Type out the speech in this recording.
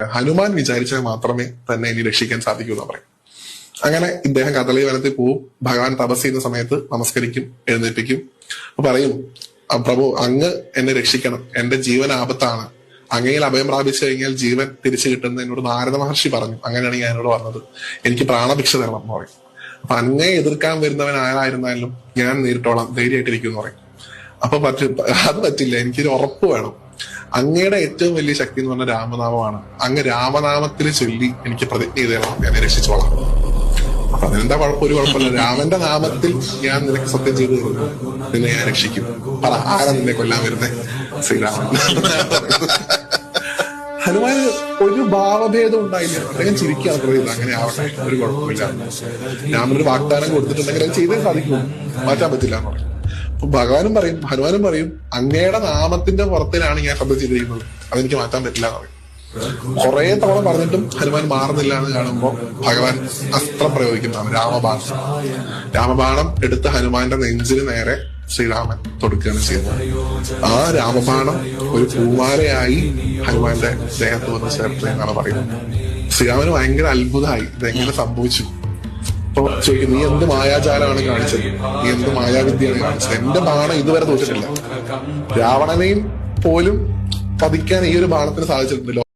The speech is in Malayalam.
ഹനുമാൻ വിചാരിച്ചാൽ മാത്രമേ തന്നെ ഇനി രക്ഷിക്കാൻ സാധിക്കൂ എന്ന് പറയും. അങ്ങനെ ഇദ്ദേഹം കദളി വനത്തിൽ പോവും. ഭഗവാൻ തപസ് ചെയ്യുന്ന സമയത്ത് നമസ്കരിക്കും, എഴുന്നേൽപ്പിക്കും, പറയും, പ്രഭു അങ്ങ് എന്നെ രക്ഷിക്കണം, എന്റെ ജീവൻ ആപത്താണ്, അങ്ങയിൽ അഭയം പ്രാപിച്ചു കഴിഞ്ഞാൽ ജീവൻ തിരിച്ചു കിട്ടുന്നത് എന്നോട് നാരദ മഹർഷി പറഞ്ഞു, അങ്ങനെയാണ് ഞാൻ എന്നോട് പറഞ്ഞത്, എനിക്ക് പ്രാണഭിക്ഷ തരണം എന്ന് പറയും. അപ്പൊ അങ്ങയെ എതിർക്കാൻ വരുന്നവൻ ആരായിരുന്നാലും ഞാൻ നേരിട്ടോളാം, ധൈര്യമായിട്ടിരിക്കും എന്ന് പറയും. അപ്പൊ അത് പറ്റില്ല, എനിക്കൊരു ഉറപ്പ് വേണം, അങ്ങയുടെ ഏറ്റവും വലിയ ശക്തി എന്ന് പറഞ്ഞ രാമനാമമാണ്, അങ്ങ് രാമനാമത്തിൽ ചൊല്ലി എനിക്ക് പ്രതിജ്ഞ ചെയ്ത് തരണം, എന്നെ രക്ഷിച്ചോളാം. അപ്പൊ അതിനെന്താ ഒരു കുഴപ്പമില്ല, രാമന്റെ നാമത്തിൽ ഞാൻ നിനക്ക് സത്യം ചെയ്തു തരുന്നു, നിന്നെ ഞാൻ രക്ഷിക്കും. പറ, ആരാ നിന്നെ കൊല്ലാൻ വരുന്നേ? ശ്രീരാമൻ. ഹനുമാൻ ഒരു ഭാവഭേദം ഉണ്ടായില്ല, അദ്ദേഹം ചിരിക്കുകയാണ് പറയുന്നത്, അങ്ങനെ ആവട്ടെ, ഒരു കുഴപ്പമില്ല, രാമനൊരു വാഗ്ദാനം കൊടുത്തിട്ടുണ്ടെങ്കിൽ അത് ചെയ്തേ സാധിക്കൂ, മാറ്റാൻ പറ്റില്ല എന്ന് പറയും. അപ്പൊ ഭഗവാനും പറയും, ഹനുമാനും പറയും, അങ്ങയുടെ നാമത്തിന്റെ പുറത്തിലാണ് ഞാൻ ശബ്ദം ചെയ്തിരിക്കുന്നത്, അതെനിക്ക് മാറ്റാൻ പറ്റില്ല എന്ന് പറയും. കുറെ തവണ പറഞ്ഞിട്ടും ഹനുമാൻ മാറുന്നില്ല എന്ന് കാണുമ്പോൾ ഭഗവാൻ അസ്ത്രം പ്രയോഗിക്കുന്നതാണ്, രാമബാണം എടുത്ത് ഹനുമാന്റെ നെഞ്ചിന് നേരെ ശ്രീരാമൻ തൊടുക്കുകയാണ് ചെയ്യുന്നത്. ആ രാമബാണം ഒരു പൂമാലയായി ഹനുമാന്റെ ദേഹത്ത് വന്ന് ചേർത്ത് എന്നാണ് പറയുന്നത്. ശ്രീരാമന് ഭയങ്കര അത്ഭുതമായി, ഇതെങ്ങനെ സംഭവിച്ചു. അപ്പൊ ചോദിക്കും, നീ എന്ത് മായാജാലമാണ് കാണിച്ചത്, നീ എന്ത് മായാവിദ്യയാണ് കാണിച്ചത്, എന്റെ ബാണം ഇതുവരെ തോറ്റിട്ടില്ല, രാവണനെയും പോലും പതിക്കാൻ ഈ ഒരു ബാണത്തിന് സാധിച്ചിട്ടുണ്ടല്ലോ.